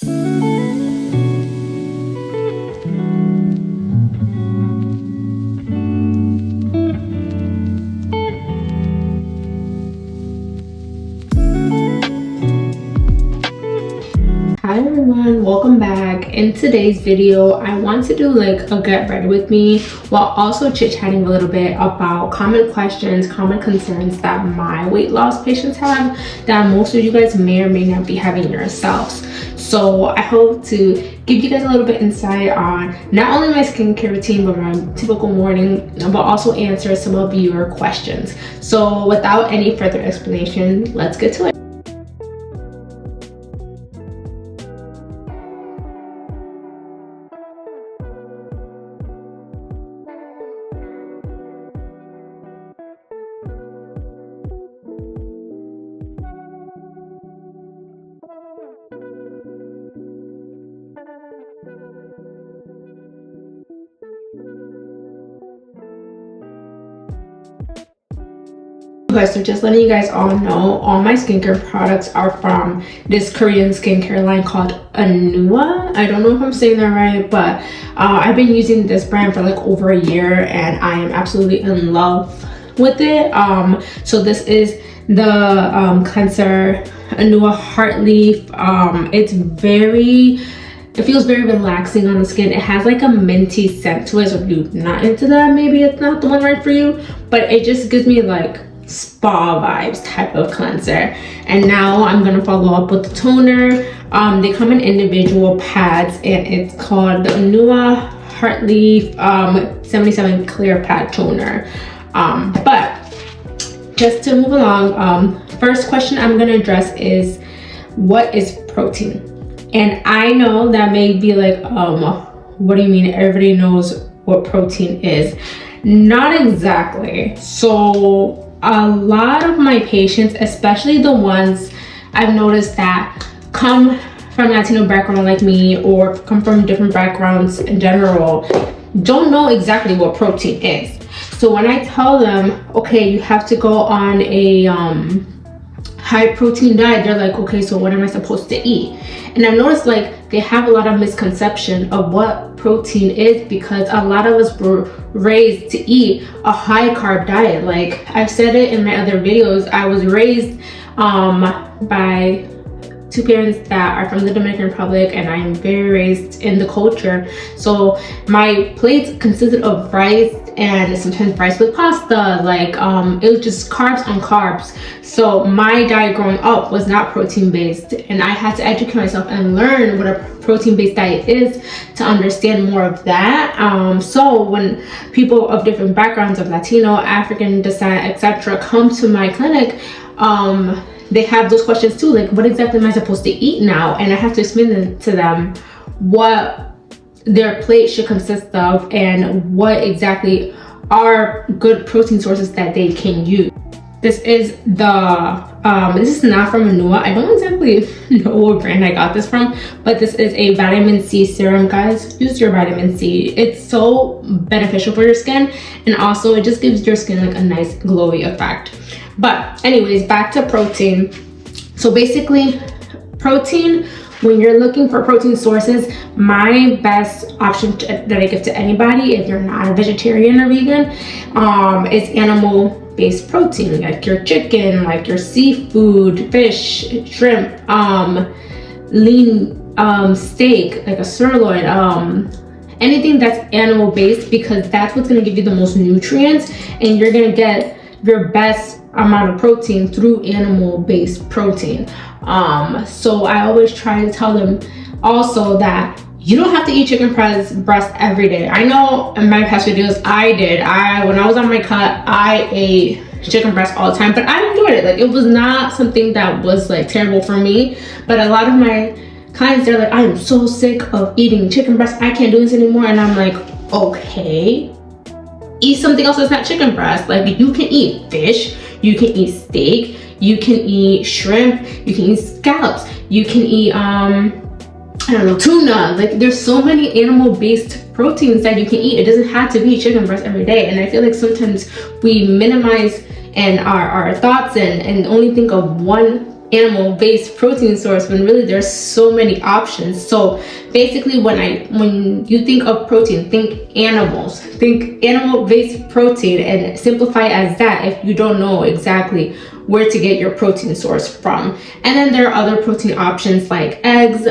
Hi everyone, welcome back. In today's video I want to do like a get ready with me while also chit-chatting a little bit about common questions, common concerns that my weight loss patients have that most of you guys may or may not be having yourselves. So I hope to give you guys a little bit insight on not only my skincare routine but my typical morning, but also answer some of your questions. So without any further explanation, let's get to it. Okay, so just letting you guys all know, all my skincare products are from this Korean skincare line called Anua. I don't know if I'm saying that right, but I've been using this brand for like over a year and I am absolutely in love with it. So this is the cleanser Anua Heart Leaf. It feels very relaxing on the skin. It has like a minty scent to it, so if you're not into that, maybe it's not the one right for you, but it just gives me like spa vibes type of cleanser. And now I'm gonna follow up with the toner. They come in individual pads and it's called the Anua Heart Leaf 77 Clear Pad Toner. But just to move along, first question I'm gonna address is, what is protein? And I know that may be like, what do you mean everybody knows what protein is? Not exactly. So a lot of my patients, especially the ones I've noticed that come from Latino background like me or come from different backgrounds in general, don't know exactly what protein is. So when I tell them, okay, you have to go on a high protein diet, they're like, okay, so what am I supposed to eat? And I've noticed like they have a lot of misconception of what protein is because a lot of us were raised to eat a high carb diet. Like I've said it in my other videos, I was raised by two parents that are from the Dominican Republic and I am very raised in the culture. So my plates consisted of rice and sometimes rice with pasta. Like it was just carbs on carbs. So my diet growing up was not protein based and I had to educate myself and learn what a protein based diet is to understand more of that. So when people of different backgrounds of Latino, African descent, etc. come to my clinic, they have those questions too, like what exactly am I supposed to eat now? And I have to explain to them what their plate should consist of and what exactly are good protein sources that they can use. This is this is not from Anua. I don't exactly know what brand I got this from, but this is a vitamin C serum. Guys, use your vitamin C. It's so beneficial for your skin and also it just gives your skin like a nice glowy effect. But anyways, back to protein. So basically protein, when you're looking for protein sources, my best option that I give to anybody if you're not a vegetarian or vegan is animal-based protein, like your chicken, like your seafood, fish, shrimp, lean steak, like a sirloin, anything that's animal-based, because that's what's going to give you the most nutrients and you're going to get your best amount of protein through animal-based protein. So I always try to tell them also that you don't have to eat chicken breast every day. I know in my past videos when I was on my cut, I ate chicken breast all the time, but I enjoyed it. Like it was not something that was like terrible for me, but a lot of my clients, they're like, I am so sick of eating chicken breast, I can't do this anymore. And I'm like, okay, eat something else that's not chicken breast. Like you can eat fish, you can eat steak, you can eat shrimp, you can eat scallops, you can eat I don't know, tuna. Like there's so many animal-based proteins that you can eat. It doesn't have to be chicken breast every day. And I feel like sometimes we minimize and our thoughts and only think of one animal-based protein source when really there's so many options. So basically when you think of protein, think animals, think animal-based protein, and simplify as that if you don't know exactly where to get your protein source from. And then there are other protein options like eggs,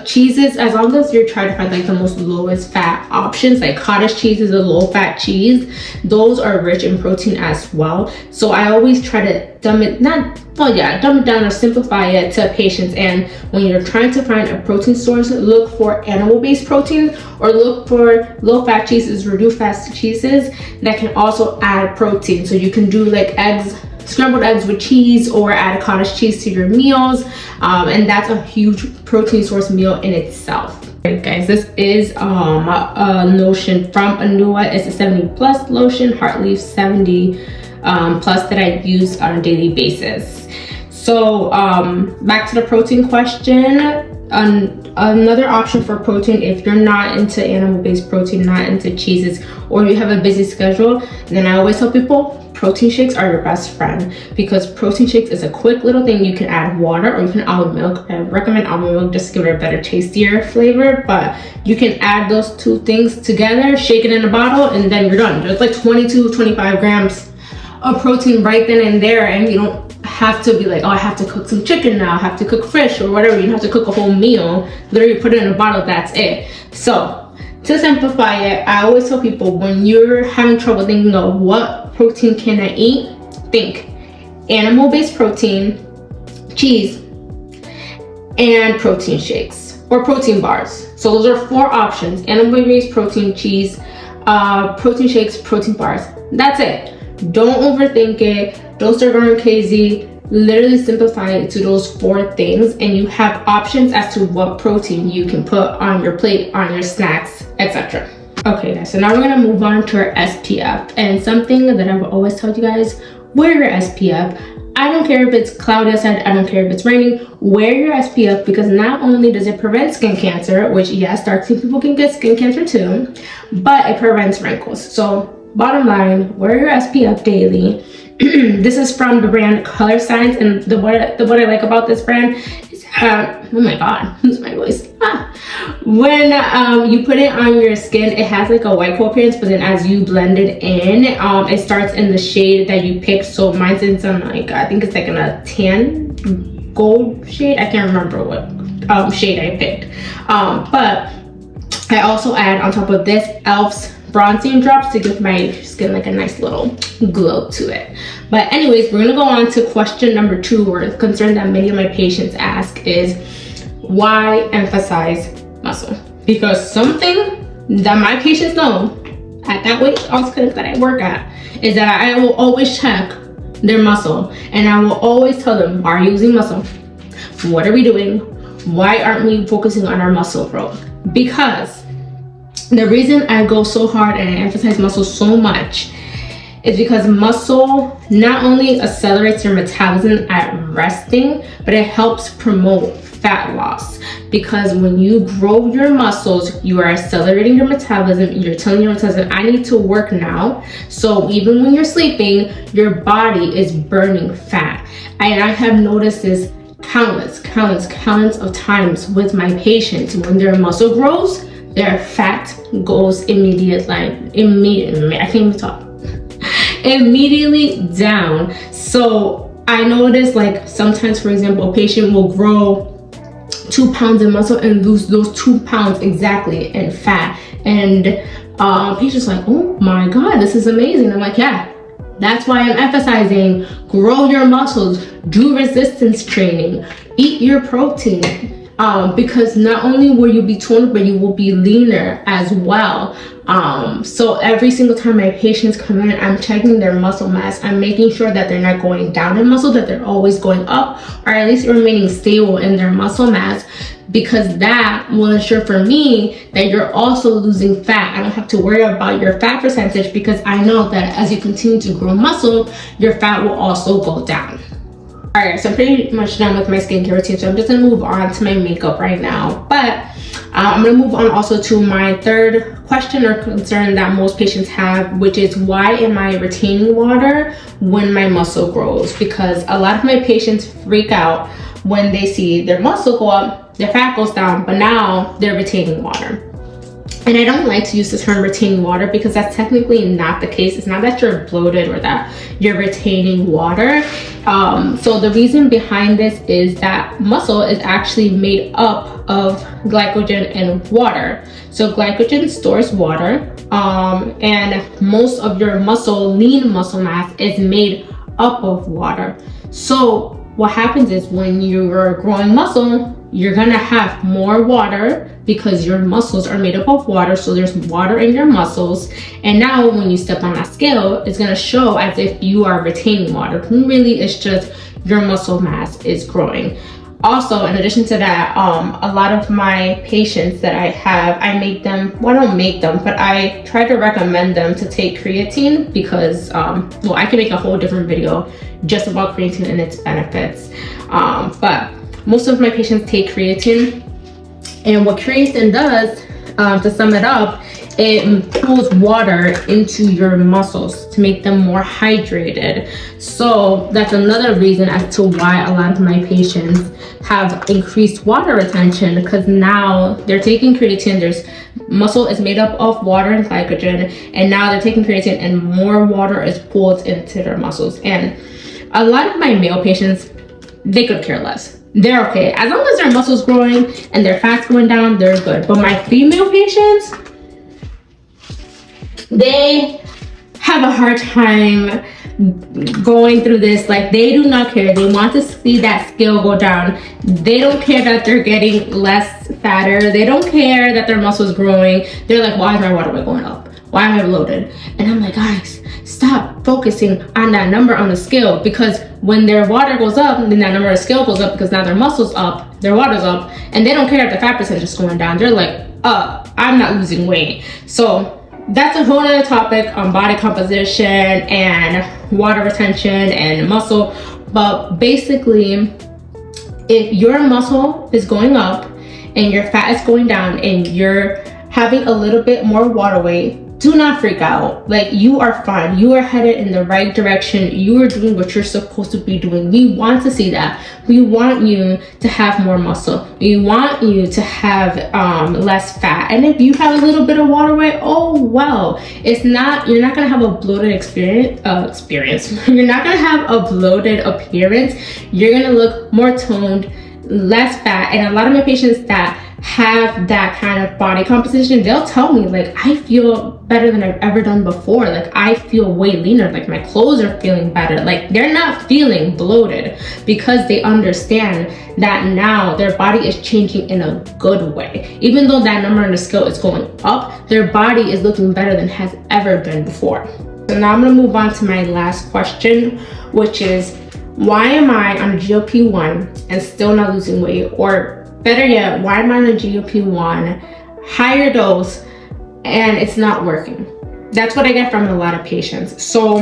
cheeses, as long as you're trying to find like the most lowest fat options. Like cottage cheese is a low fat cheese. Those are rich in protein as well. So I always try to dumb it down or simplify it to patients. And when you're trying to find a protein source, look for animal-based protein, or look for low-fat cheeses, reduced fat cheeses that can also add protein. So you can do like eggs, scrambled eggs with cheese, or add cottage cheese to your meals, and that's a huge protein source meal in itself. Alright guys, this is a lotion from Anua. It's a 70 plus lotion, heart leaf 70 plus, that I use on a daily basis. So back to the protein question. Another option for protein, if you're not into animal-based protein, not into cheeses, or you have a busy schedule, then I always tell people protein shakes are your best friend, because protein shakes is a quick little thing. You can add water, or you can almond milk. I recommend almond milk just to give it a better, tastier flavor, but you can add those two things together, shake it in a bottle, and then you're done. There's like 22-25 grams of protein right then and there, and you don't have to be like, oh, I have to cook some chicken now, I have to cook fish or whatever. You don't have to cook a whole meal. Literally put it in a bottle, that's it. So to simplify it, I always tell people, when you're having trouble thinking of what protein can I eat, think animal-based protein, cheese, and protein shakes or protein bars. So those are 4 options: animal-based protein, cheese, protein shakes, protein bars. That's it. Don't overthink it. Don't start going crazy. Literally simplify it to those 4 things, and you have options as to what protein you can put on your plate, on your snacks, etc. Okay guys, so now we're gonna move on to our SPF, and something that I've always told you guys: wear your SPF. I don't care if it's cloudy outside, I don't care if it's raining, wear your SPF, because not only does it prevent skin cancer, which yes, dark skin people can get skin cancer too, but it prevents wrinkles. So bottom line, wear your SPF daily. This is from the brand Color Science, and what I like about this brand is, oh my god, lose my voice. When you put it on your skin, it has like a white coat appearance, but then as you blend it in, it starts in the shade that you pick. So mine's in some, like, I think it's like in a tan gold shade. I can't remember what shade I picked, but I also add on top of this e.l.f.'s bronzing drops to give my skin like a nice little glow to it. But anyways, we're gonna go on to question number 2, or a concern that many of my patients ask, is why emphasize muscle? Because something that my patients know at that weight loss clinic that I work at is that I will always check their muscle, and I will always tell them, why are you using muscle? What are we doing? Why aren't we focusing on our muscle growth? Because the reason I go so hard and I emphasize muscle so much is because muscle not only accelerates your metabolism at resting, but it helps promote fat loss. Because when you grow your muscles, you are accelerating your metabolism. You're telling your metabolism, I need to work now. So even when you're sleeping, your body is burning fat. And I have noticed this countless of times with my patients. When their muscle grows, their fat goes immediately down. So I noticed, like, sometimes, for example, a patient will grow 2 pounds in muscle and lose those 2 pounds exactly in fat, and patients like, oh my god, this is amazing. I'm like, yeah, that's why I'm emphasizing grow your muscles, do resistance training, eat your protein. Because not only will you be toned, but you will be leaner as well. So every single time my patients come in, I'm checking their muscle mass. I'm making sure that they're not going down in muscle, that they're always going up, or at least remaining stable in their muscle mass, because that will ensure for me that you're also losing fat. I don't have to worry about your fat percentage, because I know that as you continue to grow muscle, your fat will also go down. Alright, so I'm pretty much done with my skincare routine, so I'm just gonna move on to my makeup right now. But I'm gonna move on also to my third question or concern that most patients have, which is why am I retaining water when my muscle grows? Because a lot of my patients freak out when they see their muscle go up, their fat goes down, but now they're retaining water. And I don't like to use the term retaining water because that's technically not the case. It's not that you're bloated or that you're retaining water. So the reason behind this is that muscle is actually made up of glycogen and water. So glycogen stores water, and most of your lean muscle mass is made up of water. So what happens is when you're growing muscle, you're gonna have more water because your muscles are made up of water. So there's water in your muscles. And now when you step on that scale, it's gonna show as if you are retaining water. Really, it's just your muscle mass is growing. Also, in addition to that, a lot of my patients that I have, I don't make them, but I try to recommend them to take creatine because, well, I can make a whole different video just about creatine and its benefits. But most of my patients take creatine, and what creatine does, to sum it up, it pulls water into your muscles to make them more hydrated. So that's another reason as to why a lot of my patients have increased water retention, because now they're taking creatine. Muscle is made up of water and glycogen, and now they're taking creatine and more water is pulled into their muscles. And a lot of my male patients, they could care less. They're okay. As long as their muscles growing and their fat's going down, they're good. But my female patients, they have a hard time going through this. Like, they do not care. They want to see that scale go down. They don't care that they're getting less fatter. They don't care that their muscles growing. They're like, why is my water weight going up? Why am I bloated? And I'm like, guys, stop focusing on that number on the scale, because when their water goes up, then that number on the scale goes up because now their muscle's up, their water's up, and they don't care if the fat percentage is going down. They're like, I'm not losing weight. So that's a whole other topic on body composition and water retention and muscle. But basically, if your muscle is going up and your fat is going down and you're having a little bit more water weight, do not freak out. Like, you are fine. You are headed in the right direction. You are doing what you're supposed to be doing. We want to see that. We want you to have more muscle. We want you to have less fat. And if you have a little bit of water weight, oh well. You're not gonna have a bloated experience. You're not gonna have a bloated appearance. You're gonna look more toned, less fat. And a lot of my patients that have that kind of body composition, they'll tell me, like, I feel better than I've ever done before. Like, I feel way leaner. Like, my clothes are feeling better. Like, they're not feeling bloated because they understand that now their body is changing in a good way. Even though that number on the scale is going up, their body is looking better than has ever been before. So now I'm gonna move on to my last question, which is, why am I on GLP-1 and still not losing weight? Or better yet, why am I on a GLP-1 higher dose and it's not working? That's what I get from a lot of patients. So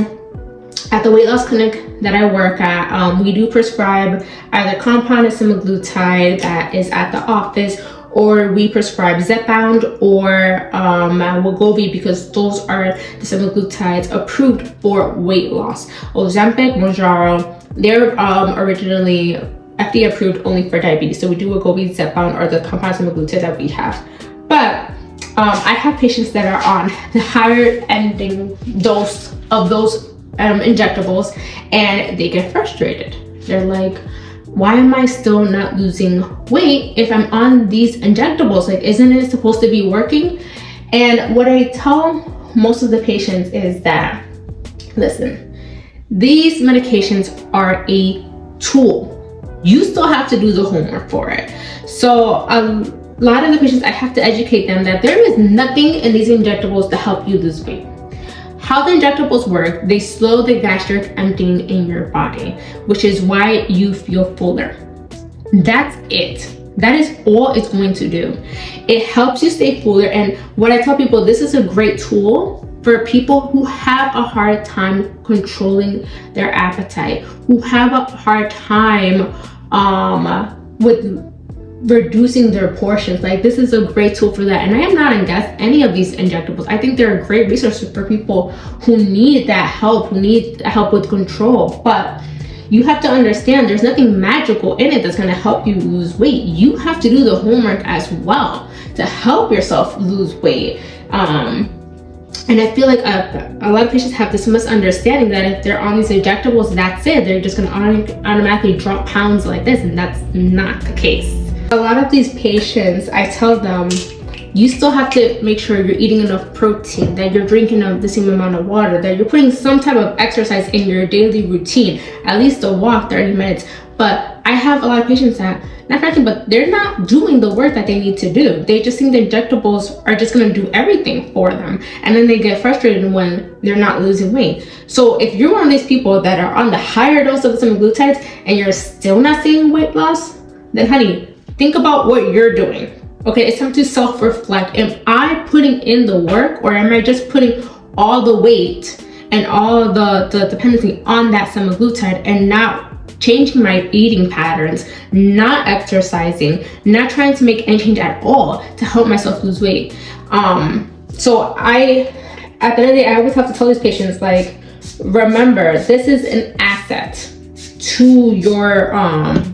at the weight loss clinic that I work at, we do prescribe either compounded semaglutide that is at the office, or we prescribe Zepbound or Wegovy, because those are the semaglutides approved for weight loss. Ozempic, Mounjaro, they're originally FDA approved only for diabetes. So we do Wegovy, Zepbound, or the compounded semaglutide that we have. But I have patients that are on the higher ending dose of those injectables, and they get frustrated. They're like, why am I still not losing weight if I'm on these injectables? Like, isn't it supposed to be working? And what I tell most of the patients is that, listen, these medications are a tool. You still have to do the homework for it. So a lot of the patients, I have to educate them that there is nothing in these injectables to help you lose weight. How the injectables work, they slow the gastric emptying in your body, which is why you feel fuller. That's it. That is all it's going to do. It helps you stay fuller. And what I tell people, this is a great tool for people who have a hard time controlling their appetite, who have a hard time with reducing their portions. Like, this is a great tool for that. And I am not against any of these injectables. I think they're a great resource for people who need that help, who need help with control. But you have to understand there's nothing magical in it that's going to help you lose weight. You have to do the homework as well to help yourself lose weight. And I feel like a lot of patients have this misunderstanding that if they're on these injectables, that's it. They're just going to automatically drop pounds like this, and that's not the case. A lot of these patients, I tell them, you still have to make sure you're eating enough protein, that you're drinking the same amount of water, that you're putting some type of exercise in your daily routine, at least a walk 30 minutes. But I have a lot of patients that, not frankly, but they're not doing the work that they need to do. They just think the injectables are just going to do everything for them. And then they get frustrated when they're not losing weight. So if you're one of these people that are on the higher dose of semaglutides and you're still not seeing weight loss, then honey, think about what you're doing. Okay, it's time to self-reflect. Am I putting in the work, or am I just putting all the weight and all the dependency on that semaglutide and not changing my eating patterns, not exercising, not trying to make any change at all to help myself lose weight? So at the end of the day, I always have to tell these patients, like, remember, this is an asset to your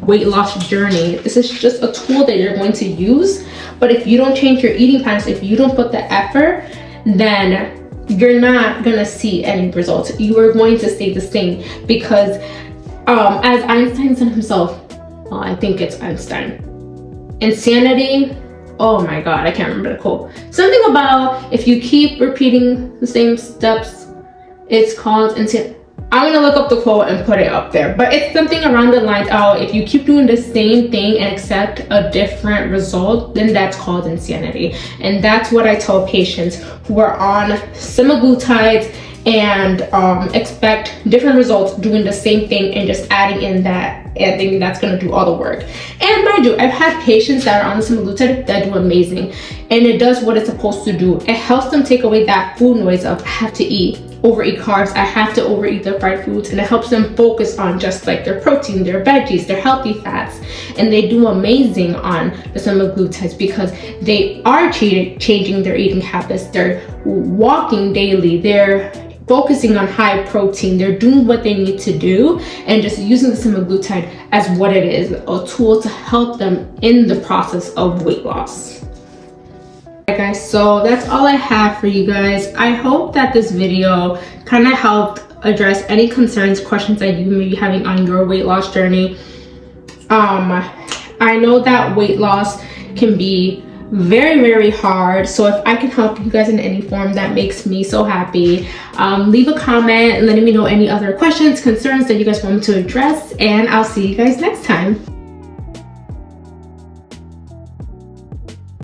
weight loss journey. This is just a tool that you're going to use. But if you don't change your eating patterns, if you don't put the effort, then you're not gonna see any results. You are going to stay the same, because as Einstein said himself, well, I think it's Einstein, insanity, oh my god, I can't remember the quote. Something about if you keep repeating the same steps, it's called insanity. I'm gonna look up the quote and put it up there, but it's something around the lines, oh, if you keep doing the same thing and expect a different result, then that's called insanity. And that's what I tell patients who are on semaglutides and expect different results doing the same thing and just adding in that and thinking that's going to do all the work. And mind you, I've had patients that are on semaglutide that do amazing, and it does what it's supposed to do. It helps them take away that food noise of I have to overeat carbs, I have to overeat the fried foods, and it helps them focus on just like their protein, their veggies, their healthy fats. And they do amazing on the semaglutides because they are changing their eating habits. They're walking daily, they're focusing on high protein, they're doing what they need to do, and just using the semaglutide as what it is, a tool to help them in the process of weight loss. Alright guys, so that's all I have for you guys. I hope that this video kind of helped address any concerns, questions that you may be having on your weight loss journey. I know that weight loss can be very, very hard, so if I can help you guys in any form, that makes me so happy. Leave a comment and letting me know any other questions, concerns that you guys want me to address, and I'll see you guys next time.